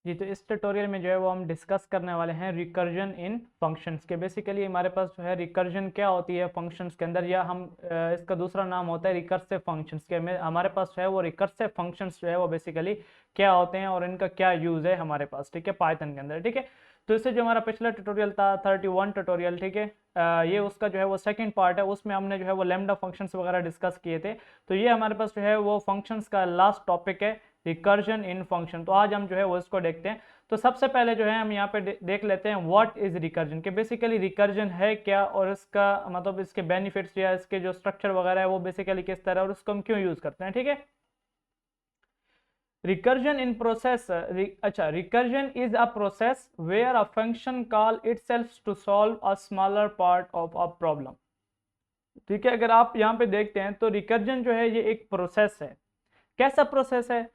जी, तो इस ट्यूटोरियल में जो है वो हम डिस्कस करने वाले हैं रिकर्जन इन फंक्शंस के। बेसिकली हमारे पास जो है रिकर्जन क्या होती है फंक्शंस के अंदर, या हम इसका दूसरा नाम होता है रिकर्सिव फंक्शंस के में हमारे पास जो है वो रिकर्सिव फंक्शंस जो है वो बेसिकली क्या होते हैं और इनका क्या यूज़ है हमारे पास, ठीक है, पाइथन के अंदर। ठीक है, तो इससे जो हमारा पिछला ट्यूटोरियल था 31 ट्यूटोरियल, ठीक है, ये उसका जो है वो सेकंड पार्ट है। उसमें हमने जो है वो लैम्डा फंक्शंस वगैरह डिस्कस किए थे। तो ये हमारे पास जो है वो फंक्शंस का लास्ट टॉपिक है, रिकर्जन इन फंक्शन। तो आज हम जो है वो इसको देखते हैं। तो सबसे पहले जो है हम यहाँ पे देख लेते हैं व्हाट इज रिकर्जन, के बेसिकली रिकर्जन है क्या और इसका मतलब इसके बेनिफिट्स या इसके जो स्ट्रक्चर वगैरह है वो बेसिकली किस तरह और उसको हम क्यों यूज करते हैं। ठीक है, रिकर्जन इन प्रोसेस, अच्छा, recursion is a process where a function call itself to solve a smaller part of a problem. ठीक है, अगर आप यहाँ पे देखते हैं तो रिकर्जन जो है ये एक प्रोसेस है। कैसा प्रोसेस है?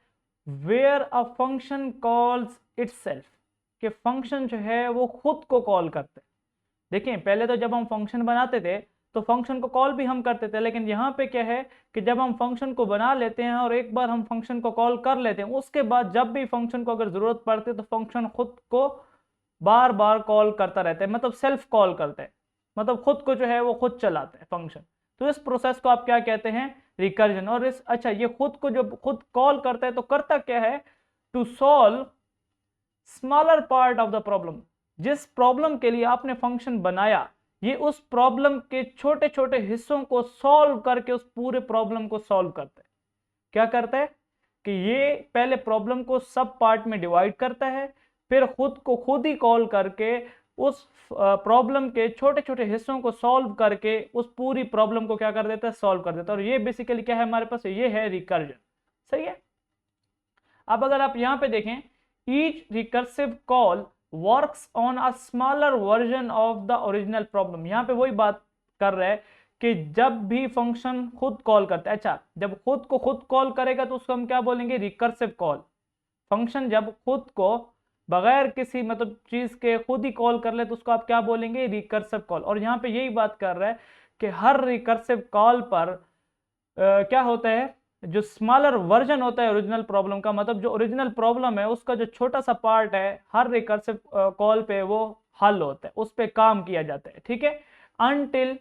Where a function calls itself, कि फंक्शन जो है वो खुद को कॉल करते हैं। देखिए, पहले तो जब हम फंक्शन बनाते थे तो फंक्शन को कॉल भी हम करते थे, लेकिन यहाँ पे क्या है कि जब हम फंक्शन को बना लेते हैं और एक बार हम फंक्शन को कॉल कर लेते हैं, उसके बाद जब भी फंक्शन को अगर जरूरत पड़ती है तो फंक्शन खुद को बार बार कॉल करता रहता है, मतलब सेल्फ कॉल करते हैं, मतलब खुद को जो है वो खुद चलाते हैं फंक्शन। तो इस प्रोसेस को आप क्या कहते हैं? रिकर्जन। और इस, अच्छा, ये खुद को जो खुद कॉल करता है तो करता क्या है? To solve smaller part of the problem. जिस प्रॉब्लम के लिए आपने फंक्शन बनाया, ये उस प्रॉब्लम के छोटे छोटे हिस्सों को सॉल्व करके उस पूरे प्रॉब्लम को सॉल्व करता है। क्या करता है कि ये पहले प्रॉब्लम को सब पार्ट में डिवाइड करता है, फिर खुद को खुद ही कॉल करके उस प्रॉब्लम के छोटे छोटे हिस्सों को सॉल्व करके उस पूरी प्रॉब्लम को क्या कर देता है? सॉल्व कर देता है। और ये बेसिकली क्या है हमारे पास? ये है रिकर्जन। सही है। अब अगर आप यहां पे देखें, each recursive call works on a smaller version of the original problem. यहां पे वही बात कर रहा है कि जब भी फंक्शन खुद कॉल करता है, अच्छा, जब खुद को खुद कॉल करेगा तो उसको हम क्या बोलेंगे? Recursive call. फंक्शन जब खुद को बगैर किसी मतलब चीज के खुद ही कॉल कर ले तो उसको आप क्या बोलेंगे? Recursive call. और यहाँ पे यही बात कर रहा है कि हर रिकर्सिव कॉल पर क्या होता है? जो स्मॉलर वर्जन होता है ओरिजिनल प्रॉब्लम का, मतलब जो ओरिजिनल प्रॉब्लम है उसका जो छोटा सा पार्ट है, हर रिकर्सिव कॉल पे वो हल होता है, उस पे काम किया जाता है। ठीक है, until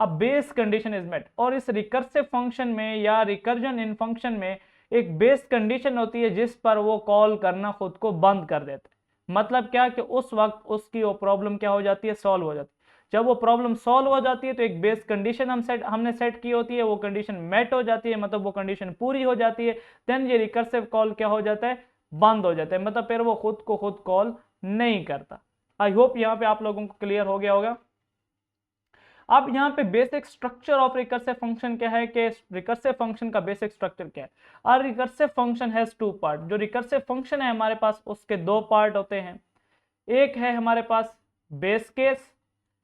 a base condition is met. और इस रिकर्सिव फंक्शन में या रिकर्जन इन फंक्शन में एक बेस कंडीशन होती है जिस पर वो कॉल करना खुद को बंद कर देता है। मतलब क्या कि उस वक्त उसकी वो प्रॉब्लम क्या हो जाती है? सॉल्व हो जाती है। जब वो प्रॉब्लम सॉल्व हो जाती है तो एक बेस कंडीशन हमने सेट की होती है, वो कंडीशन मेट हो जाती है, मतलब वो कंडीशन पूरी हो जाती है। देन ये रिकर्सिव कॉल क्या हो जाता है? बंद हो जाता है, मतलब फिर वो खुद को खुद कॉल नहीं करता। आई होप यहाँ पे आप लोगों को क्लियर हो गया होगा। अब यहाँ पे basic structure of recursive function क्या है कि रिकर्सिव फंक्शन का बेसिक स्ट्रक्चर क्या है? और recursive function has two part. जो रिकर्सिव फंक्शन है हमारे पास उसके दो पार्ट होते हैं। एक है हमारे पास बेस केस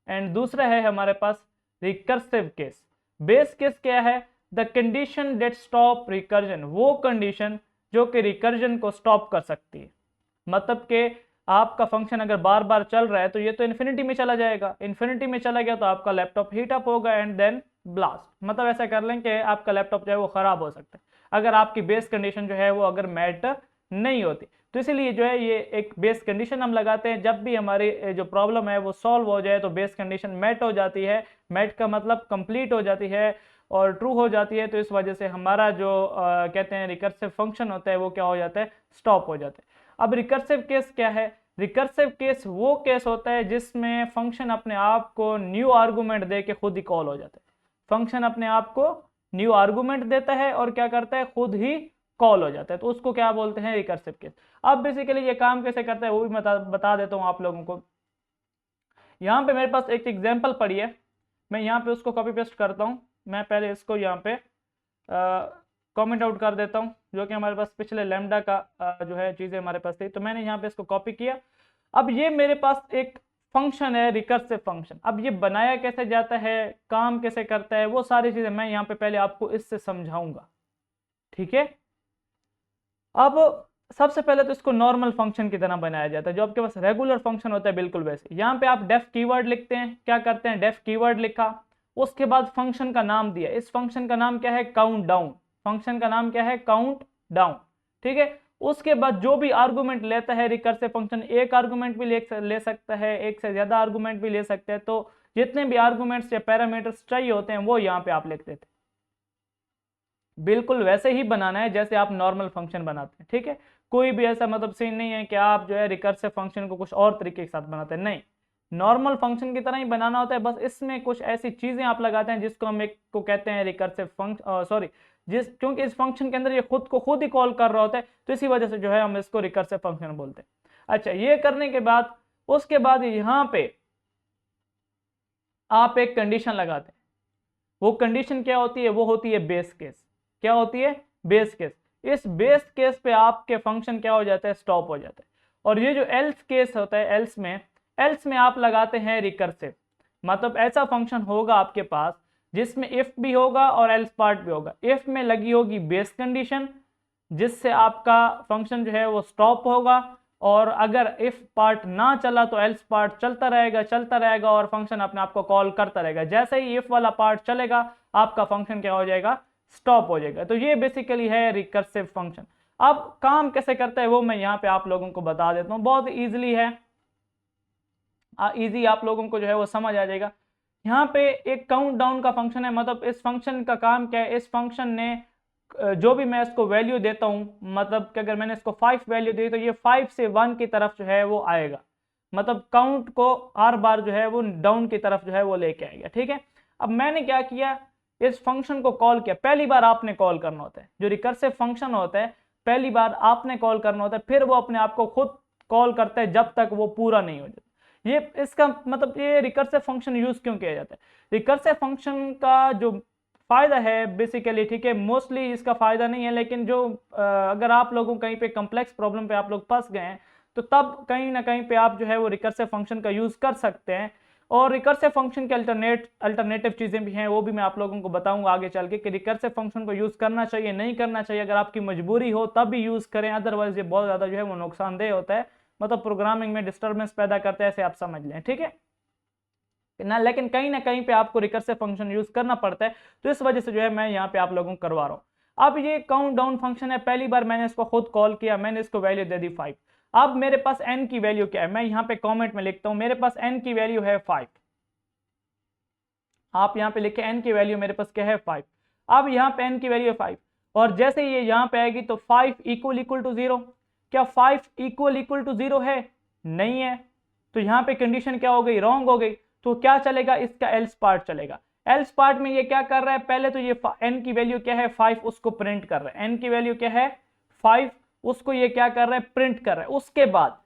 एंड दूसरा है हमारे पास रिकर्सिव केस। बेस केस क्या है? The condition that stop recursion, वो कंडीशन जो कि रिकर्जन को स्टॉप कर सकती है। मतलब कि आपका फंक्शन अगर बार बार चल रहा है तो ये तो इन्फिनिटी में चला जाएगा, इन्फिनिटी में चला गया तो आपका लैपटॉप हीट अप होगा एंड देन ब्लास्ट। मतलब ऐसा कर लें कि आपका लैपटॉप जो है वो खराब हो सकता है अगर आपकी बेस कंडीशन जो है वो अगर मैट नहीं होती। तो इसीलिए जो है ये एक बेस कंडीशन हम लगाते हैं। जब भी हमारी जो प्रॉब्लम है वो सॉल्व हो जाए तो बेस कंडीशन मैट हो जाती है। मैट का मतलब कंप्लीट हो जाती है और ट्रू हो जाती है। तो इस वजह से हमारा जो कहते हैं रिकर्सिव फंक्शन होता है वो क्या हो जाता है? स्टॉप हो जाता है। अब रिकर्सिव केस क्या है? रिकर्सिव केस वो केस होता है जिसमें फंक्शन अपने आप को न्यू आर्गुमेंट दे के खुद ही कॉल हो जाता है। फंक्शन अपने आप को न्यू आर्गुमेंट देता है और क्या करता है? खुद ही कॉल हो जाता है। तो उसको क्या बोलते हैं? Recursive case. अब बेसिकली ये काम कैसे करता है वो भी बता देता हूं आप लोगों को। यहाँ पे मेरे पास एक एग्जाम्पल पड़ी है, मैं यहाँ पे उसको कॉपी पेस्ट करता हूँ। मैं पहले इसको यहाँ पे कमेंट आउट कर देता हूँ, जो कि हमारे पास पिछले लैम्डा का जो है चीजें हमारे पास थी। तो मैंने यहाँ पे इसको कॉपी किया। अब ये मेरे पास एक फंक्शन है, रिकर्सिव फंक्शन। अब ये बनाया कैसे जाता है, काम कैसे करता है, वो सारी चीजें मैं यहाँ पे पहले आपको इससे समझाऊंगा। ठीक है, अब सबसे पहले तो इसको नॉर्मल फंक्शन की तरह बनाया जाता है, जो आपके पास रेगुलर फंक्शन होता है बिल्कुल वैसे। यहाँ पे आप डेफ कीवर्ड लिखते हैं। क्या करते हैं? डेफ कीवर्ड लिखा, उसके बाद फंक्शन का नाम दिया। इस फंक्शन का नाम क्या है? Count down. फंक्शन का नाम क्या है? Count down. ठीक है, उसके बाद जो भी आर्गुमेंट लेता है रिकर्सिव फंक्शन, एक आर्गुमेंट भी ले सकता है, एक से ज्यादा आर्गुमेंट भी ले सकते हैं, तो जितने भी आर्गुमेंट्स या पैरामीटर्स चाहिए होते हैं वो यहाँ पे आप लिख देते हैं। बिल्कुल वैसे ही बनाना है जैसे आप नॉर्मल फंक्शन बनाते हैं, ठीक है। कोई भी ऐसा मतलब सीन नहीं है कि आप जो है रिकर्सिव फंक्शन को कुछ और तरीके के साथ बनाते हैं, नहीं, नॉर्मल फंक्शन की तरह ही बनाना होता है। बस इसमें कुछ ऐसी चीजें आप लगाते हैं जिसको हम एक को कहते हैं रिकर्सिव फंक्शन, सॉरी, क्योंकि इस फंक्शन के अंदर ये खुद को खुद ही कॉल कर रहा होता है, तो इसी वजह से जो है हम इसको रिकर्सिव फंक्शन बोलते हैं। अच्छा, ये करने के बाद उसके बाद यहाँ पे आप एक कंडीशन लगाते हैं। वो कंडीशन क्या होती है? वो होती है बेस केस। क्या होती है? Base case. इस बेस केस पे आपके फंक्शन क्या हो जाता है? स्टॉप हो जाता है। और ये जो एल्स केस होता है, एल्स में आप लगाते हैं रिकर्सिव। मतलब ऐसा फंक्शन होगा आपके पास जिसमें इफ भी होगा और एल्स पार्ट भी होगा। इफ में लगी होगी बेस कंडीशन जिससे आपका फंक्शन जो है वो स्टॉप होगा, और अगर इफ पार्ट ना चला तो एल्स पार्ट चलता रहेगा और फंक्शन अपने आप को कॉल करता रहेगा। जैसे ही इफ वाला पार्ट चलेगा आपका फंक्शन क्या हो जाएगा? स्टॉप हो जाएगा। तो ये बेसिकली है रिकर्सिव फंक्शन। अब काम कैसे करता है वो मैं यहाँ पे आप लोगों को बता देता हूँ। बहुत इजीली है, इजी आप लोगों को जो है वो समझ आ जाएगा। यहाँ पे एक काउंट डाउन का फंक्शन है। मतलब इस फंक्शन का काम क्या है? इस फंक्शन ने जो भी मैं इसको वैल्यू देता हूँ, मतलब कि अगर मैंने इसको 5 वैल्यू दी तो ये 5 से 1 की तरफ जो है वो आएगा। मतलब काउंट को हर बार जो है वो डाउन की तरफ जो है वो लेके आएगा, ठीक है। अब मैंने क्या किया? इस फंक्शन को कॉल किया। पहली बार आपने कॉल करना होता है, जो रिकर्सिव फंक्शन होता है पहली बार आपने कॉल करना होता है, फिर वो अपने आप को खुद कॉल करता है जब तक वो पूरा नहीं हो जाता। ये इसका मतलब ये रिकर्सिव फंक्शन यूज क्यों किया जाता है? रिकर्सिव फंक्शन का जो फायदा है बेसिकली, ठीक है, मोस्टली इसका फायदा नहीं है, लेकिन जो अगर आप लोगों कहीं पे कॉम्प्लेक्स प्रॉब्लम पे आप लोग फंस गए हैं तो तब कहीं ना कहीं पे आप जो है वो रिकर्सिव फंक्शन का यूज कर सकते हैं। और रिकर्सिव फंक्शन के अल्टरनेटिव चीजें भी हैं, वो भी मैं आप लोगों को बताऊंगा आगे चल के कि रिकर्सिव फंक्शन को यूज करना चाहिए नहीं करना चाहिए। अगर आपकी मजबूरी हो तब भी यूज करें, अदरवाइज ये बहुत ज्यादा जो है वो नुकसानदेह होता है, मतलब प्रोग्रामिंग में डिस्टर्बेंस पैदा करते हैं, ऐसे आप समझ लें, ठीक है ना। लेकिन कहीं ना कहीं पे आपको रिकर्सिव फंक्शन यूज करना पड़ता है, तो इस वजह से जो है मैं यहाँ पे आप लोगों को करवा रहा हूँ। अब ये काउंट डाउन फंक्शन है, पहली बार मैंने इसको खुद कॉल किया, मैंने इसको वैल्यू दे दी 5। अब मेरे पास n की वैल्यू क्या है? मैं यहाँ पे कमेंट में लिखता हूँ, मेरे पास n की वैल्यू है 5। आप यहाँ पे लिखे n की वैल्यू मेरे पास क्या है? 5। अब यहाँ पे n की वैल्यू है 5, और जैसे ये यहाँ पे आएगी तो 5 इक्वल टू 0। क्या 5 इक्वल टू 0 है? नहीं है। तो यहाँ पे कंडीशन क्या हो गई? रॉन्ग हो गई। तो क्या चलेगा? इसका एल्स पार्ट चलेगा। एल्स पार्ट में ये क्या कर रहा है? पहले तो ये n की वैल्यू क्या है? 5, उसको प्रिंट कर रहा है। n की वैल्यू क्या है? 5, उसको ये क्या कर रहा है? प्रिंट कर रहा है। उसके बाद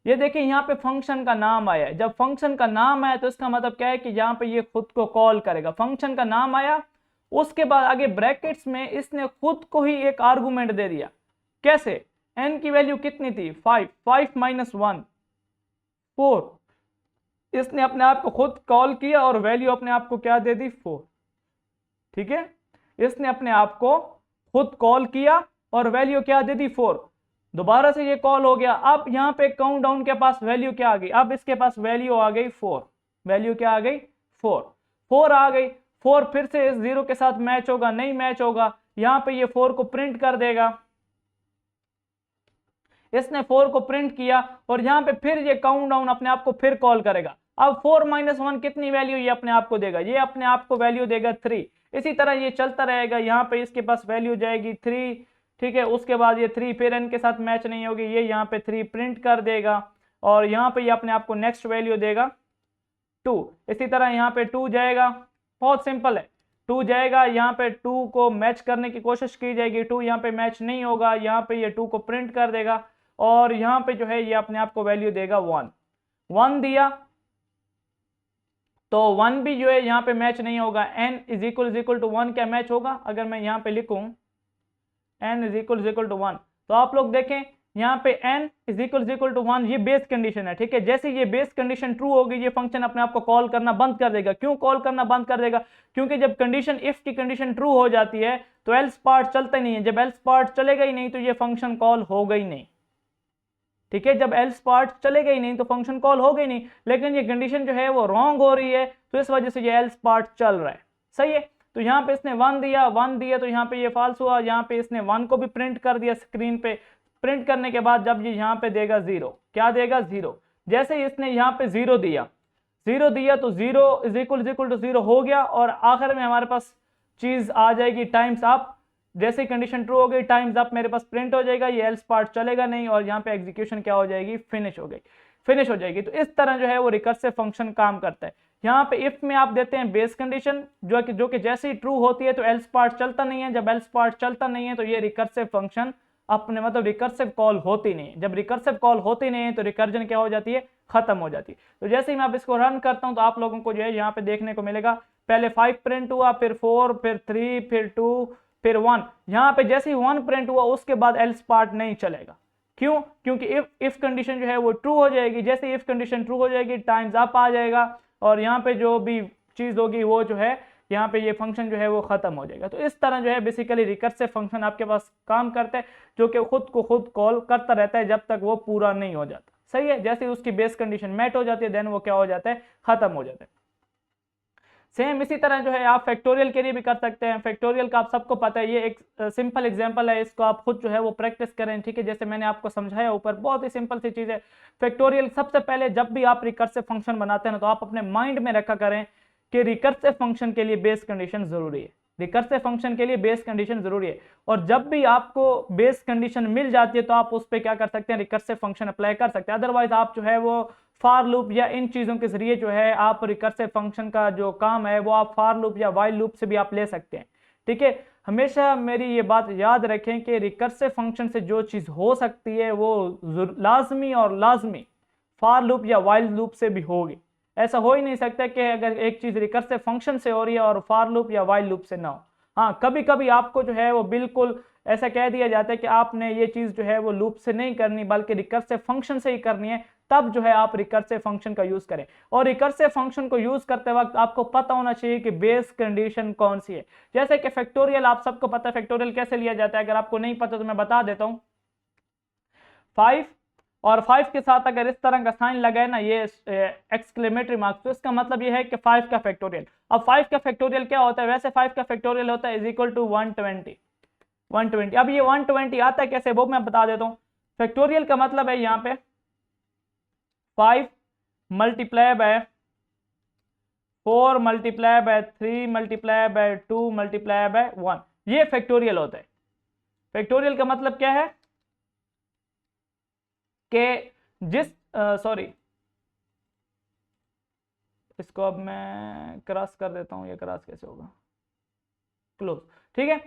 ये देखिए यहाँ पे फंक्शन का नाम आया है। जब फंक्शन का नाम आया तो इसका मतलब क्या है कि यहाँ पे ये खुद को कॉल करेगा। फंक्शन का नाम आया, उसके बाद आगे ब्रैकेट्स में इसने खुद को ही एक आर्गुमेंट दे दिया। कैसे? n की वैल्यू कितनी थी? 5, 5 माइनस 1 4। इसने अपने आप को खुद कॉल किया और वैल्यू अपने आप को क्या दे दी? 4, ठीक है। इसने अपने आप को खुद कॉल किया और वैल्यू क्या दे दी? 4। दोबारा से ये कॉल हो गया। अब यहाँ पे काउंट डाउन के पास वैल्यू क्या आ गई? अब इसके पास वैल्यू आ गई 4। वैल्यू क्या आ गई? 4। 4 आ गई। 4 फिर से इस 0 के साथ मैच होगा? नहीं मैच होगा। यहाँ पे ये 4 को प्रिंट कर देगा। इसने 4 को प्रिंट किया और यहाँ पे फिर ये काउंट डाउन अपने आप को फिर कॉल करेगा। अब 4 माइनस 1 कितनी वैल्यू ये अपने आप को देगा? ये अपने आप को वैल्यू देगा 3। इसी तरह ये चलता रहेगा। यहाँ पे इसके पास वैल्यू जाएगी 3, ठीक है। उसके बाद ये 3 फिर n के साथ मैच नहीं होगी, ये यहाँ पे 3 प्रिंट कर देगा और यहाँ पे ये अपने आप को नेक्स्ट वैल्यू देगा 2। इसी तरह यहाँ पे 2 जाएगा। बहुत सिंपल है। 2 जाएगा, यहाँ पे 2 को मैच करने की कोशिश की जाएगी, 2 यहाँ पे मैच नहीं होगा, यहाँ पे ये 2 को प्रिंट कर देगा और यहाँ पे जो है ये अपने आप को वैल्यू देगा 1। 1 दिया तो 1 भी जो है यहाँ पे मैच नहीं होगा। n इज इक्वल टू 1 क्या मैच होगा? अगर मैं यहाँ पे लिखूं n इज इक्वल टू 1 तो आप लोग देखें यहाँ पे n इज इक्वल टू 1, ये बेस कंडीशन है, ठीक है। जैसे ये बेस कंडीशन ट्रू होगी ये फंक्शन अपने आप को कॉल करना बंद कर देगा। क्यों कॉल करना बंद कर देगा? क्योंकि जब कंडीशन इफ की कंडीशन ट्रू हो जाती है तो एल्स पार्ट चलता ही नहीं है। जब एल्स पार्ट चलेगा ही नहीं तो ये फंक्शन कॉल होगा ही नहीं, ठीक है। जब एल्स पार्ट चलेगा ही नहीं तो फंक्शन कॉल होगा ही नहीं। लेकिन ये कंडीशन जो है वो रॉन्ग हो रही है तो इस वजह से ये एल्स पार्ट चल रहा है, सही है। तो यहाँ पे इसने 1 दिया तो यहाँ पे ये फॉल्स हुआ। यहाँ पे इसने 1 को भी प्रिंट कर दिया स्क्रीन पे प्रिंट करने के बाद जब ये यहाँ पे देगा 0, क्या देगा 0, जैसे ही इसने यहाँ पे 0 दिया तो 0 इज इक्वल टू 0 हो गया, और आखिर में हमारे पास चीज आ जाएगी टाइम्स अप। जैसे कंडीशन ट्रू हो गई, टाइम्स अप मेरे पास प्रिंट हो जाएगा, ये एल्स पार्ट चलेगा नहीं, और यहाँ पे एग्जीक्यूशन क्या हो जाएगी, फिनिश हो जाएगी। तो इस तरह जो है वो रिकर्सिव फंक्शन काम करता है। यहाँ पे इफ में आप देते हैं बेस कंडीशन जो कि जैसे ही ट्रू होती है तो एल्स पार्ट चलता नहीं है, जब एल्स पार्ट चलता नहीं है तो ये रिकर्सिव फंक्शन अपने मतलब रिकर्सिव कॉल होती नहीं है। जब रिकर्सिव कॉल होती नहीं है तो रिकर्जन क्या हो जाती है, खत्म हो जाती है। तो जैसे ही मैं अब इसको रन करता हूं तो आप लोगों को जो है यहाँ पे देखने को मिलेगा, पहले 5 प्रिंट हुआ, फिर 4, फिर 3, फिर 2, फिर 1। यहाँ पे जैसे ही 1 प्रिंट हुआ उसके बाद एल्स पार्ट नहीं चलेगा। क्यों? क्योंकि इफ कंडीशन जो है वो ट्रू हो जाएगी। जैसे इफ कंडीशन ट्रू हो जाएगी टाइम्स अप आ जाएगा, और यहाँ पे जो भी चीज होगी वो जो है यहाँ पे ये फंक्शन जो है वो खत्म हो जाएगा। तो इस तरह जो है बेसिकली रिकर्सिव फंक्शन आपके पास काम करता है, जो कि खुद को खुद कॉल करता रहता है जब तक वो पूरा नहीं हो जाता। सही है, जैसे उसकी बेस कंडीशन मैट हो जाती है देन वो क्या हो जाता है, खत्म हो जाता है। सेम इसी तरह जो है आप फैक्टोरियल के लिए भी कर सकते हैं। फैक्टोरियल का आप सबको पता है, ये एक सिंपल एग्जांपल है, इसको आप खुद जो है वो प्रैक्टिस करें। ठीक है, जैसे मैंने आपको समझाया ऊपर, बहुत ही सिंपल सी चीज है फैक्टोरियल। सबसे पहले जब भी आप रिकर्सिव फंक्शन बनाते हैं ना, तो आप अपने माइंड में रखा करें कि रिकर्सिव फंक्शन के लिए बेस कंडीशन जरूरी है, रिकर्सिव फंक्शन के लिए बेस कंडीशन जरूरी है। और जब भी आपको बेस कंडीशन मिल जाती है तो आप उस पर क्या कर सकते हैं, रिकर्सिव फंक्शन अप्लाई कर सकते हैं। अदरवाइज आप जो है वो फॉर लूप या इन चीजों के जरिए जो है आप रिकर्सिव फंक्शन का जो काम है वो आप फॉर लूप या वाइल लूप से भी आप ले सकते हैं। ठीक है, हमेशा मेरी ये बात याद रखें कि रिकर्सिव फंक्शन से जो चीज हो सकती है वो लाजमी फॉर लूप या वाइल लूप से भी होगी। ऐसा हो ही नहीं सकता कि अगर एक चीज रिकर्सिव फंक्शन से हो रही है और फॉर लूप या वाइल लूप से ना हो। हाँ, कभी कभी आपको जो है वो बिल्कुल ऐसा कह दिया जाता है कि आपने ये चीज जो है वो लूप से नहीं करनी बल्कि रिकर्सिव फंक्शन से ही करनी है, तब जो है आप रिकर्सिव फंक्शन का यूज करें। और रिकर्सिव फंक्शन को यूज करते वक्त आपको पता होना चाहिए कि बेस कंडीशन कौन सी है। जैसे कि फैक्टोरियल आप सबको पता है, फैक्टोरियल कैसे लिया जाता है, अगर आपको नहीं पता तो मैं बता देता हूं। 5 और 5 के साथ अगर इस तरह का साइन लगाए ना, ये एक्सक्लेमेटरी मार्क्स, तो इसका मतलब ये है कि 5 का फैक्टोरियल। अब 5 का फैक्टोरियल क्या होता है, वैसे 5 का फैक्टोरियल होता है इज इक्वल टू 120। अब ये 120 आता है कैसे, वो मैं बता देता हूं। फैक्टोरियल का मतलब है यहाँ पे 5 multiply by 4 multiply by 3 multiply by 2 multiply by 1, ये फैक्टोरियल होता है। फैक्टोरियल का मतलब क्या है कि इसको अब मैं क्रॉस कर देता हूं, ये क्रॉस कैसे होगा, क्लोज। ठीक है,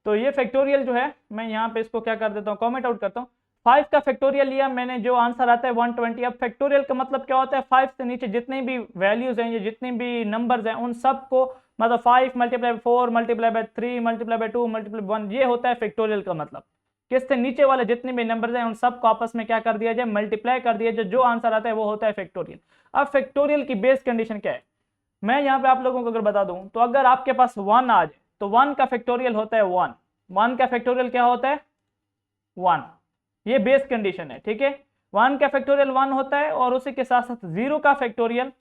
तो ये फैक्टोरियल जो है मैं यहाँ पे इसको क्या कर देता हूँ, कमेंट आउट करता हूँ। 5 का फैक्टोरियल लिया मैंने, जो आंसर आता है 120। अब फैक्टोरियल का मतलब क्या होता है, 5 से नीचे जितनी भी वैल्यूज हैं, ये जितनी भी नंबर्स हैं, उन सबको मतलब 5 multiply by 4 multiply by 3 multiply by 2 multiply 1, ये होता है फैक्टोरियल का मतलब। किससे नीचे वाले जितने भी नंबर्स हैं उन सबको आपस में क्या कर दिया जाए, मल्टीप्लाई कर दिया जाए, जो आंसर आता है वो होता है फैक्टोरियल। अब फैक्टोरियल की बेस कंडीशन क्या है, मैं यहाँ पे आप लोगों को अगर बता दूं, तो अगर आपके पास 1 आ जाए तो 1 का फैक्टोरियल होता है 1 का फैक्टोरियल क्या होता है 1, ये बेस कंडीशन है। ठीक है, 1 का फैक्टोरियल 1 होता है, और उसी के साथ साथ 0 का फैक्टोरियल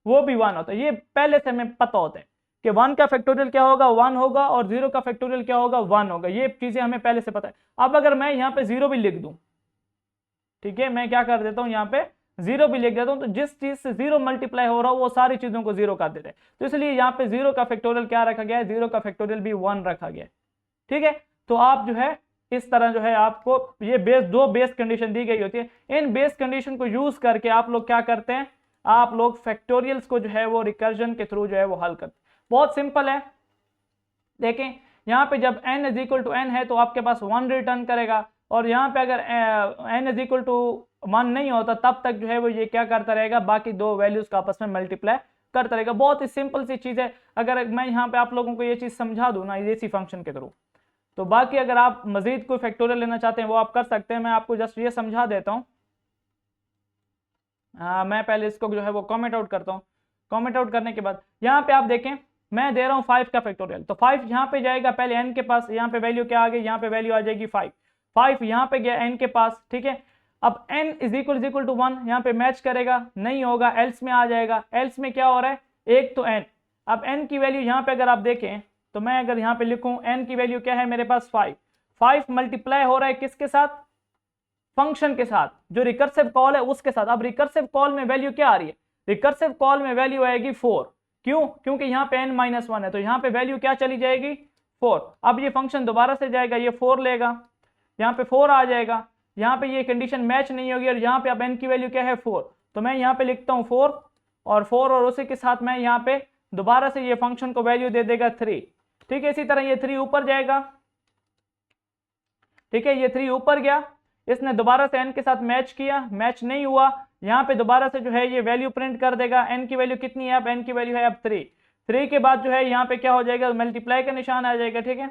वो भी 1 होता है। ये पहले से हमें पता होता है कि 1 का फैक्टोरियल क्या होगा, 1 होगा, और 0 का फैक्टोरियल क्या होगा, 1 होगा। ये चीजें हमें पहले से पता है। अब अगर मैं यहाँ पे 0 भी लिख दूं, ठीक है, मैं क्या कर देता हूं, यहाँ पे 0 भी लिख देता हूं, तो जिस चीज से 0 मल्टीप्लाई हो रहा हो वो सारी चीजों को 0 कर देते हैं। तो इसलिए यहाँ पे 0 का फैक्टोरियल क्या रखा गया है, 0 का फैक्टोरियल भी 1 रखा गया है। ठीक है, तो आप जो है इस तरह जो है आपको ये दो बेस कंडीशन दी गई होती है। इन बेस कंडीशन को यूज करके आप लोग क्या करते हैं, आप लोग फैक्टोरियल्स को जो है वो रिकर्जन के थ्रू जो है वो हल करते हैं। बहुत सिंपल है, देखें यहाँ पे जब n is equal to n है तो आपके पास 1 रिटर्न करेगा, और यहाँ पे अगर n इज इक्वल टू 1 नहीं होता तब तक जो है वो ये क्या करता रहेगा, बाकी दो वैल्यूज का आपस में मल्टीप्लाई करता रहेगा। बहुत ही सिंपल सी चीज है। अगर मैं यहाँ पे आप लोगों को ये चीज समझा दूं ना इसी फंक्शन के थ्रू, तो बाकी अगर आप मजीद कोई फैक्टोरियल लेना चाहते हैं वो आप कर सकते हैं। मैं आपको जस्ट ये समझा देता हूँ। मैं पहले इसको जो है वो कमेंट आउट करता हूँ। कमेंट आउट करने के बाद यहाँ पे आप देखें मैं दे रहा हूँ 5 का फैक्टोरियल, तो 5 यहाँ पे जाएगा पहले n के पास, यहाँ पे वैल्यू क्या आ गई, यहाँ पे वैल्यू आ जाएगी 5 यहाँ पे गया n के पास। ठीक है, अब n इज इक्वल टू 1 यहाँ पे मैच करेगा, नहीं होगा, एल्स में आ जाएगा। एल्स में क्या हो रहा है, एक तो n, अब n की वैल्यू यहाँ पे अगर आप देखें तो मैं अगर यहाँ पे लिखूं n की वैल्यू क्या है मेरे पास 5 मल्टीप्लाई हो रहा है किसके साथ, फंक्शन के साथ, जो रिकर्सिव कॉल है उसके साथ। अब रिकर्सिव कॉल में वैल्यू क्या आ रही है, रिकर्सिव कॉल में वैल्यू आएगी 4। क्यों, क्योंकि यहाँ पे n-1 है, तो यहाँ पे वैल्यू क्या चली जाएगी 4। अब ये फंक्शन दोबारा से जाएगा, ये 4 लेगा, यहाँ पे 4 आ जाएगा, यहाँ पे ये कंडीशन मैच नहीं होगी, और यहाँ पे अब n की वैल्यू क्या है 4, तो मैं यहाँ पे लिखता हूँ 4 और 4, और उसी के साथ मैं यहाँ पे दोबारा से ये फंक्शन को वैल्यू दे देगा 3। ठीक है, इसी तरह ये 3 ऊपर जाएगा। ठीक है, ये 3 ऊपर गया, इसने दोबारा से n के साथ मैच किया, मैच नहीं हुआ, यहाँ पे दोबारा से जो है ये वैल्यू प्रिंट कर देगा। n की वैल्यू कितनी है, अब n की वैल्यू है अब 3। 3 के बाद जो है यहाँ पे क्या हो जाएगा, मल्टीप्लाई का निशान आ जाएगा। ठीक है,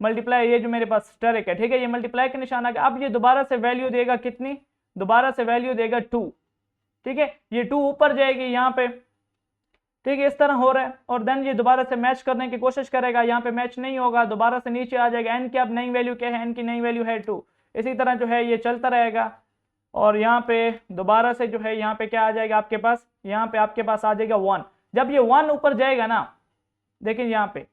मल्टीप्लाई, ये जो मेरे पास स्टेरिक है, ठीक है, ये मल्टीप्लाई का निशान आ गया। अब ये दोबारा से वैल्यू देगा कितनी, दोबारा से वैल्यू देगा 2। ठीक है, ये 2 ऊपर जाएगी यहाँ पे। ठीक है, इस तरह हो रहा है, और देन ये दोबारा से मैच करने की कोशिश करेगा, यहाँ पे मैच नहीं होगा, दोबारा से नीचे आ जाएगा। n की अब नई वैल्यू क्या है, n की नई वैल्यू है 2। इसी तरह जो है ये चलता रहेगा, और यहाँ पे दोबारा से जो है यहाँ पे क्या आ जाएगा आपके पास, यहाँ पे आपके पास आ जाएगा 1। जब ये 1 ऊपर जाएगा ना, देखिए यहाँ पे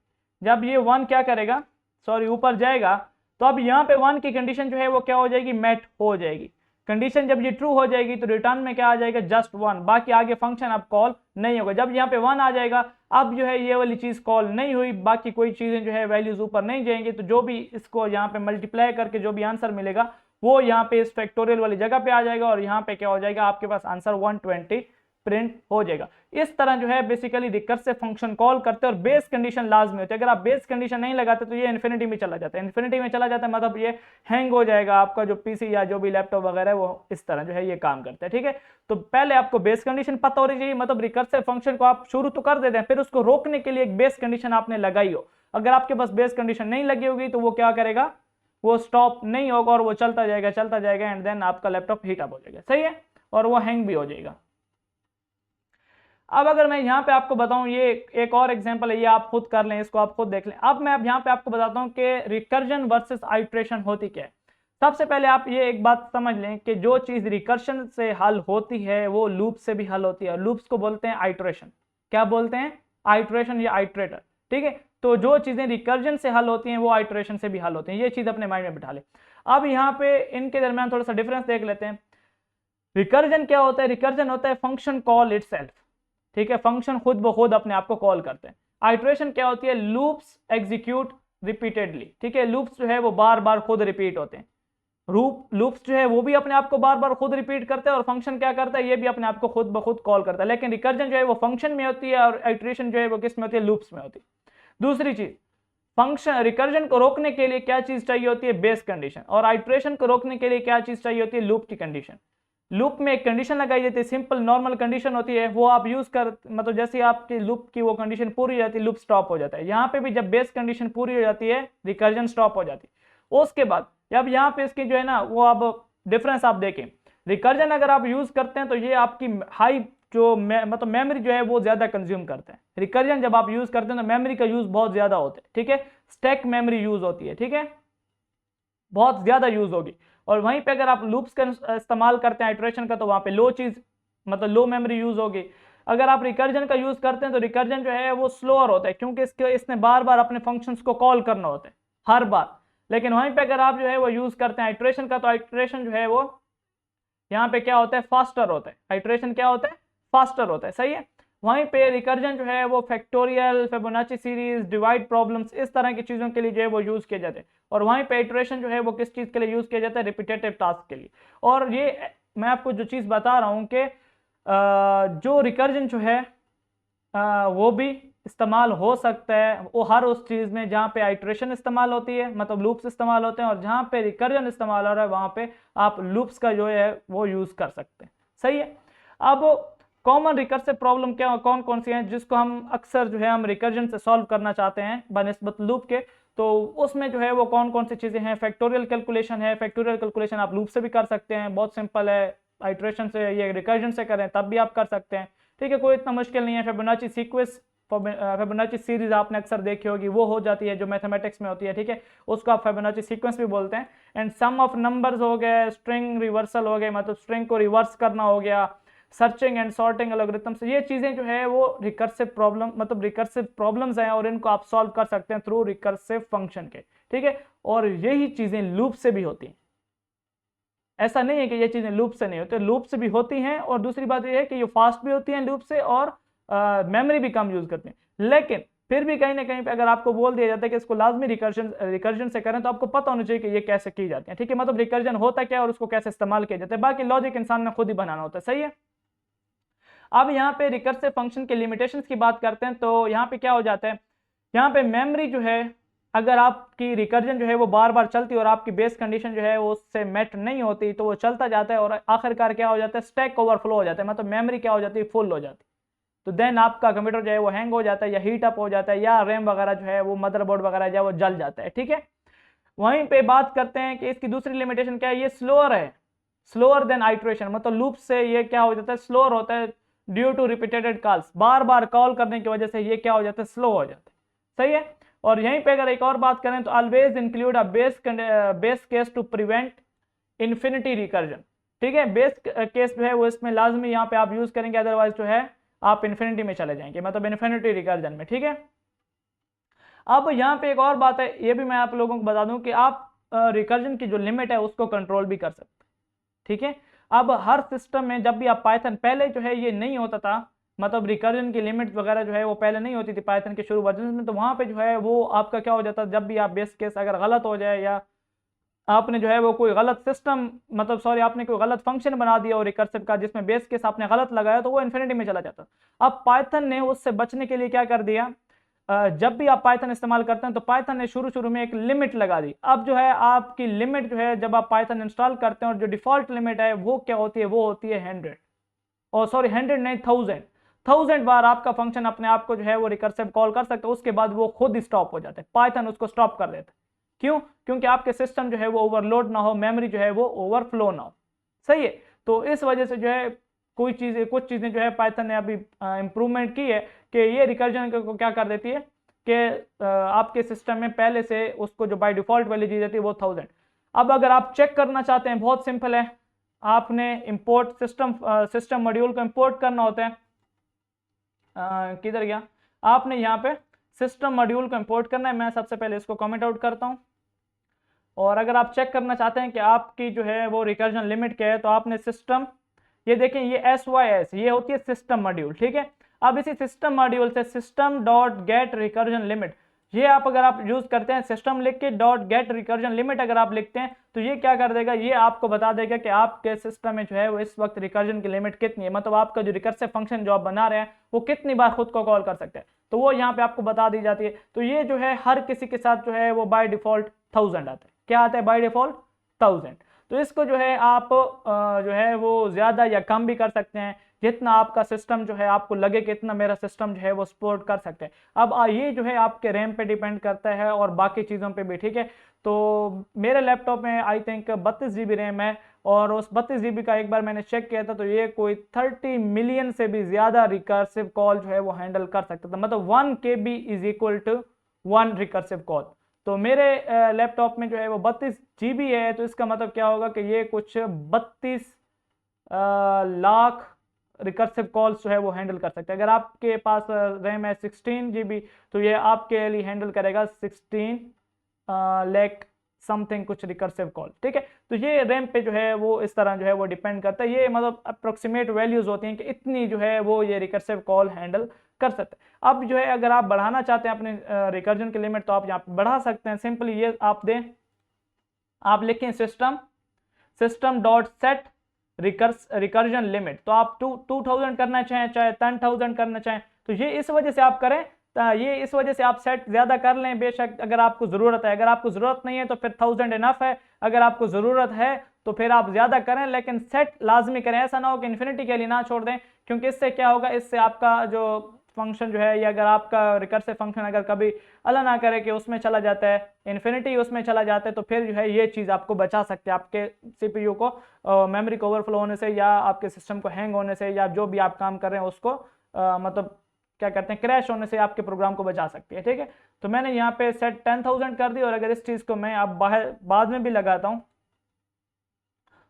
जब ये 1 क्या करेगा, सॉरी ऊपर जाएगा, तो अब यहाँ पे 1 की कंडीशन जो है वो क्या हो जाएगी, मैट हो जाएगी। कंडीशन जब ये ट्रू हो जाएगी तो रिटर्न में क्या आ जाएगा, जस्ट 1, बाकी आगे फंक्शन अब कॉल नहीं होगा। जब यहाँ पे 1 आ जाएगा, अब जो है ये वाली चीज कॉल नहीं हुई, बाकी कोई चीजें जो है वैल्यूज ऊपर नहीं जाएंगी, तो जो भी इसको यहाँ पे मल्टीप्लाई करके जो भी आंसर मिलेगा वो यहाँ पे इस फैक्टोरियल वाली जगह पे आ जाएगा, और यहाँ पे क्या हो जाएगा, आपके पास आंसर 120 प्रिंट हो जाएगा। इस तरह जो है बेसिकली रिकर्सिव फंक्शन कॉल करते हैं, और बेस कंडीशन लाजमी होती है। अगर आप बेस कंडीशन नहीं लगाते तो ये इन्फिनिटी में चला जाता है, इन्फिनिटी में चला जाता है मतलब ये हैंग हो जाएगा आपका जो पीसी या जो भी लैपटॉप वगैरह है, वो इस तरह जो है ये काम करता है। ठीक है, तो पहले आपको बेस कंडीशन पता होनी चाहिए, मतलब रिकर्सिव फंक्शन को आप शुरू तो कर देते हैं, फिर उसको रोकने के लिए एक बेस कंडीशन आपने लगाई हो। अगर आपके पास बेस कंडीशन नहीं लगी होगी तो वो क्या करेगा, वो स्टॉप नहीं होगा, और वो चलता जाएगा एंड देन आपका लैपटॉप हीट अप हो जाएगा। सही है, और वो हैंग भी हो जाएगा। अब अगर मैं यहाँ पे आपको बताऊं, ये एक और एग्जांपल है, ये आप खुद कर लें, इसको आप खुद देख लें। अब मैं अब यहाँ पे आपको बताता हूँ कि रिकर्जन वर्सेस आइट्रेशन होती क्या है। सबसे पहले आप ये एक बात समझ लें कि जो चीज रिकर्शन से हल होती है वो लूप से भी हल होती है, लूप्स को बोलते हैं आइट्रेशन। क्या बोलते हैं, आइट्रेशन या आइट्रेटर। ठीक है, तो जो चीजें रिकर्जन से हल होती हैं वो आइट्रेशन से भी हल होती हैं, ये चीज अपने माइंड में बिठा ले। अब यहाँ पे इनके दरमियान थोड़ा सा डिफरेंस देख लेते हैं। रिकर्जन क्या होता है, रिकर्जन होता है फंक्शन कॉल इटसेल्फ। ठीक है, फंक्शन खुद ब खुद अपने आप को कॉल करते हैं। आइट्रेशन क्या होती है, लूप्स एग्जीक्यूट रिपीटेडली। ठीक है, लूप्स जो है वो बार बार खुद रिपीट होते हैं, लूप्स जो है वो भी अपने आप को बार बार खुद रिपीट करते हैं, और फंक्शन क्या करता है, ये भी अपने आप को खुद ब खुद कॉल करता है। लेकिन रिकर्जन जो है वो फंक्शन में होती है, और आइट्रेशन जो है वो किस में होती है, लूप्स में होती है। दूसरी चीज, फंक्शन रिकर्जन को रोकने के लिए क्या चीज चाहिए होती है, बेस कंडीशन, और आइट्रेशन को रोकने के लिए क्या चीज चाहिए होती है, लूप की कंडीशन। लूप में एक कंडीशन लगाई जाती है, सिंपल नॉर्मल कंडीशन होती है, वो आप यूज कर, मतलब जैसे आपकी लूप की वो कंडीशन पूरी हो जाती है, लूप स्टॉप हो जाता है। यहाँ पे भी जब बेस कंडीशन पूरी हो जाती है, रिकर्जन स्टॉप हो जाती है। उसके बाद जब यहाँ पे इसकी जो है ना, वो अब डिफरेंस आप देखें, रिकर्जन अगर आप यूज करते हैं तो ये आपकी हाई जो मतलब मेमोरी जो है वो ज्यादा कंज्यूम करते हैं। रिकर्जन जब आप यूज करते हैं तो मेमोरी का यूज बहुत ज्यादा होता है। ठीक है, स्टैक मेमोरी यूज होती है। ठीक है, बहुत ज्यादा यूज होगी। और वहीं पे अगर आप लूप्स का इस्तेमाल करते हैं आइट्रेशन का, तो वहां पे लो चीज मतलब लो मेमोरी यूज होगी। अगर आप रिकर्जन का यूज करते हैं तो रिकर्जन जो है वो स्लोअर होता है, क्योंकि इसने बार बार अपने फंक्शंस को कॉल करना होता है हर बार। लेकिन वहीं पे अगर आप जो है वो यूज करते हैं आइट्रेशन का, तो आइट्रेशन जो है वो यहाँ पे क्या होता है, फास्टर होता है। आइट्रेशन क्या होता है, फास्टर होता है। सही है, वहीं पे रिकर्जन जो है वो factorial, Fibonacci series, divide problems, इस तरह की चीजों के लिए जो है वो यूज किए जाते हैं। और वहीं पे इटरेशन जो है वो किस चीज के लिए यूज किया जाता है, रिपीटेटिव टास्क के लिए। और ये मैं आपको जो चीज बता रहा हूँ कि जो रिकर्जन जो है वो भी इस्तेमाल हो सकता है वो हर उस चीज में जहाँ पे आइट्रेशन इस्तेमाल होती है, मतलब लूप्स इस्तेमाल होते हैं, और जहाँ पे रिकर्जन इस्तेमाल हो रहा है वहां पे आप लूप्स का जो है वो यूज कर सकते हैं। सही है, अब कॉमन रिकर्सिव प्रॉब्लम क्या कौन कौन सी हैं जिसको हम अक्सर जो है हम रिकर्जन से सॉल्व करना चाहते हैं बनिस्बत लूप के, तो उसमें जो है वो कौन कौन सी चीजें हैं। फैक्टोरियल कैलकुलेशन है, फैक्टोरियल कैलकुलेशन आप लूप से भी कर सकते हैं, बहुत सिंपल है। आइट्रेशन से, ये रिकर्जन से करें तब भी आप कर सकते हैं। ठीक है, कोई इतना मुश्किल नहीं है। फिबोनाची सीक्वेंस, फिबोनाची सीरीज आपने अक्सर देखी होगी, वो हो जाती है जो मैथमेटिक्स में होती है। ठीक है, उसको आप फिबोनाची सीक्वेंस भी बोलते हैं। एंड सम ऑफ नंबर्स हो गए, स्ट्रिंग रिवर्सल हो गए, मतलब स्ट्रिंग को रिवर्स करना हो गया, सर्चिंग एंड सॉर्टिंग एल्गोरिथम से, ये चीजें जो है वो रिकर्सिव प्रॉब्लम, मतलब रिकर्सिव प्रॉब्लम्स हैं, और इनको आप सॉल्व कर सकते हैं थ्रू रिकर्सिव फंक्शन के। ठीक है, और यही चीजें लूप से भी होती हैं। ऐसा नहीं है कि ये चीज़ें लूप से नहीं होती, लूप से भी होती हैं, और दूसरी बात ये है कि ये फास्ट भी होती हैं लूप से, और मेमोरी भी कम यूज करते हैं। लेकिन फिर भी कहीं ना कहीं पे अगर आपको बोल दिया जाता है कि इसको लाजमी रिकर्जन से करें, तो आपको पता होना चाहिए कि ये कैसे की जाती है, ठीक है, मतलब रिकर्जन होता क्या है और उसको कैसे इस्तेमाल किया जाता है, बाकी लॉजिक इंसान ने खुद ही बनाना होता है, सही है। अब यहाँ पे रिकर्सिव फंक्शन के लिमिटेशंस की बात करते हैं, तो यहाँ पे क्या हो जाता है, यहाँ पे मेमोरी जो है, अगर आपकी रिकर्जन जो है वो बार बार चलती है और आपकी बेस कंडीशन जो है वो उससे मेट नहीं होती, तो वो चलता जाता है और आखिरकार क्या हो जाता है, स्टैक ओवरफ्लो हो जाता है, मतलब मेमोरी क्या हो जाती है, फुल हो जाती है। तो देन आपका कंप्यूटर जो है वो हैंग हो जाता है, या हीट अप हो जाता है, या रैम वगैरह जो है वो मदरबोर्ड वगैरह जो है वो जल जाता है, ठीक है। वहीं पे बात करते हैं कि इसकी दूसरी लिमिटेशन क्या है, ये स्लोअर है, स्लोअर देन आइट्रेशन, मतलब लूप से ये क्या हो जाता है, स्लोअर होता है ड्यू टू रिपीटेड कॉल्स, बार बार कॉल करने की वजह से ये क्या हो जाता है, स्लो हो जाता है, सही है। और यहीं पे अगर एक और बात करें तो always include a base case to prevent infinity recursion, ठीक है, बेस केस जो है वो इसमें लाजमी यहाँ पे आप यूज करेंगे, अदरवाइज जो है आप इन्फिनिटी में चले जाएंगे, मतलब इन्फिनिटी रिकर्जन में, ठीक है। अब यहाँ पे एक और बात है, ये भी मैं आप लोगों को बता दूं कि आप रिकर्जन की जो लिमिट है उसको कंट्रोल भी कर सकते हैं, ठीक है। अब हर सिस्टम में जब भी आप पाइथन, पहले जो है ये नहीं होता था, मतलब रिकर्जन की लिमिट वगैरह जो है वो पहले नहीं होती थी पाइथन के शुरू वर्जन में, तो वहां पे जो है वो आपका क्या हो जाता है, जब भी आप बेस केस अगर गलत हो जाए, या आपने जो है वो कोई गलत सिस्टम, मतलब सॉरी आपने कोई गलत फंक्शन बना दिया और रिकर्सिव का जिसमें बेस केस आपने गलत लगाया, तो वो इन्फिनिटी में चला जाता। अब पाइथन ने उससे बचने के लिए क्या कर दिया, जब भी आप पाइथन इस्तेमाल करते हैं तो पाइथन ने शुरू शुरू में एक लिमिट लगा दी। अब जो है आपकी लिमिट जो है, जब आप पाइथन इंस्टॉल करते हैं, और जो डिफॉल्ट लिमिट है वो क्या होती है, वो होती है 100, और सॉरी 100 नहीं, 1000 बार आपका फंक्शन अपने आप को जो है वो रिकर्सिव कॉल कर सकता है, उसके बाद वो खुद ही स्टॉप हो जाता है, पाइथन उसको स्टॉप कर देता है। क्यों? क्योंकि आपके सिस्टम जो है वो ओवरलोड ना हो, मेमोरी जो है वो ओवरफ्लो ना हो, सही है। तो इस वजह से जो है कुछ चीजें जो है पाइथन ने अभी इंप्रूवमेंट की है, कि ये रिकर्जन को क्या कर देती है कि आपके सिस्टम में पहले से उसको जो बाय डिफॉल्ट वैल्यू दी जाती है वो 1000। अब अगर आप चेक करना चाहते हैं, बहुत सिंपल है, आपने इंपोर्ट सिस्टम मॉड्यूल को इंपोर्ट करना होता है, किधर गया, आपने यहाँ पे सिस्टम मॉड्यूल को इंपोर्ट करना है, मैं सबसे पहले इसको कमेंट आउट करता हूँ। और अगर आप चेक करना चाहते हैं कि आपकी जो है वो रिकर्जन लिमिट क्या है, तो आपने सिस्टम, ये देखें ये SYS, ये होती है सिस्टम मॉड्यूल, ठीक है। अब इसी सिस्टम मॉड्यूल से system dot gate recursion limit, ये आप अगर आप यूज करते हैं सिस्टम लिख के डॉट गेट रिकर्जन लिमिट अगर आप लिखते हैं, तो ये क्या कर देगा, ये आपको बता देगा कि आपके सिस्टम में जो है वो इस वक्त रिकर्जन की लिमिट कितनी है, मतलब आपका जो रिकर्सिव फंक्शन जो आप बना रहे हैं वो कितनी बार खुद को कॉल कर सकते हैं, तो वो यहाँ पे आपको बता दी जाती है। तो ये जो है हर किसी के साथ जो है वो बाय डिफॉल्ट 1000 आता है, क्या आता है बाय डिफॉल्ट 1000। तो इसको जो है आप जो है वो ज़्यादा या कम भी कर सकते हैं, जितना आपका सिस्टम जो है आपको लगे कि इतना मेरा सिस्टम जो है वो सपोर्ट कर सकते हैं। अब ये जो है आपके रैम पे डिपेंड करता है और बाकी चीज़ों पे भी, ठीक है। तो मेरे लैपटॉप में आई थिंक 32 GB रैम है, और उस 32 GB का एक बार मैंने चेक किया था, तो ये कोई 30 मिलियन से भी ज़्यादा रिकर्सिव कॉल जो है वो हैंडल कर सकता था, मतलब 1 KB is equal to 1 recursive call. तो मेरे लैपटॉप में जो है वो 32 GB है, तो इसका मतलब क्या होगा कि ये कुछ 32 लाख रिकर्सिव कॉल्स जो है वो हैंडल कर सकते हैं। अगर आपके पास रैम है 16 GB, तो ये आपके लिए हैंडल करेगा 16 लाख समथिंग कुछ रिकर्सिव कॉल, ठीक है। तो ये रैम पे जो है वो इस तरह जो है वो डिपेंड करता है, ये मतलब अप्रोक्सीमेट वैल्यूज होती हैं कि इतनी जो है वो ये रिकर्सिव कॉल हैंडल कर सकते हैं। अब जो है अगर आप बढ़ाना चाहते हैं अपने रिकर्जन की लिमिट, तो आप यहाँ पे बढ़ा सकते हैं, सिंपली ये आप दें, आप लिखें system dot set recursion limit, तो आप 2000 करना चाहें चाहे 10,000 करना चाहें, तो ये इस वजह से आप करें, ये इस वजह से आप सेट ज्यादा कर लें, बेशक अगर आपको जरूरत है, अगर आपको जरूरत नहीं है तो फिर 1000 इनफ है, अगर आपको जरूरत है तो फिर आप ज्यादा करें, लेकिन सेट लाजमी करें, ऐसा ना हो कि इन्फिनिटी के लिए ना छोड़ दें, क्योंकि इससे क्या होगा, इससे आपका जो फंक्शन जो है, या अगर आपका रिकर्सिव फंक्शन अगर कभी अल्लाह ना करे कि उसमें चला जाता है, इन्फिनिटी उसमें चला जाता है, तो फिर जो है ये चीज़ आपको बचा सकते हैं आपके CPU को मेमोरी को ओवरफ्लो होने से, या आपके सिस्टम को हैंग होने से, या जो भी आप काम कर रहे हैं उसको मतलब क्या कहते हैं क्रैश होने से आपके प्रोग्राम को बचा सकती है, ठीक है। तो मैंने यहाँ पे सेट 10,000 कर दी, और अगर इस चीज़ को मैं अब बाद में भी लगाता हूँ,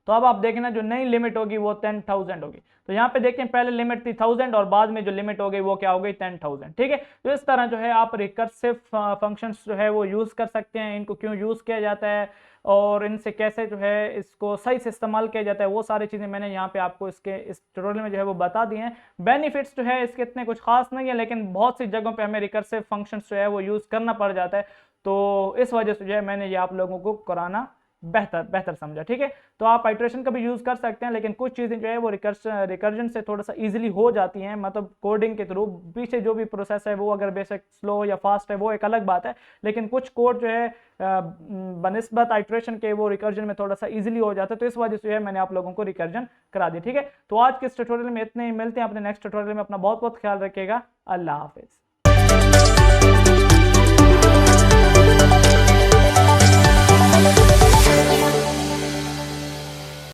तो अब आप देखना जो नई लिमिट होगी वो 10,000 होगी। तो यहाँ पे देखें पहले लिमिट थी 1000, और बाद में जो लिमिट हो गई वो क्या हो गई 10,000, ठीक है। तो इस तरह जो है आप रिकर्सिव फंक्शंस जो है वो यूज कर सकते हैं। इनको क्यों यूज किया जाता है, और इनसे कैसे जो है इसको सही से इस्तेमाल किया जाता है, वो सारी चीज़ें मैंने यहाँ पे आपको इसके इस ट्यूटोरियल में जो है वो बता दी हैं। बेनिफिट्स जो है इसके इतने कुछ खास नहीं है, लेकिन बहुत सी जगहों पे हमें रिकर्सिव फंक्शंस जो है वो यूज़ करना पड़ जाता है, तो इस वजह से जो है मैंने ये आप लोगों को कराना बेहतर समझा। ठीक है, तो आप आइट्रेशन का भी यूज कर सकते हैं, लेकिन कुछ चीजें जो है वो रिकर्जन से थोड़ा सा इजीली हो जाती हैं, मतलब कोडिंग के थ्रू। पीछे जो भी प्रोसेस है वो अगर बेसिक स्लो या फास्ट है वो एक अलग बात है, लेकिन कुछ कोड जो है बनिस्बत आइट्रेशन के वो रिकर्जन में थोड़ा सा इजीली हो जाता है, तो इस वजह से जो है मैंने आप लोगों को रिकर्जन करा दी। ठीक है, तो आज के इस ट्यूटोरियल में इतने ही, मिलते हैं अपने नेक्स्ट ट्यूटोरियल में। अपना बहुत बहुत ख्याल रखिएगा। अल्लाह हाफिज।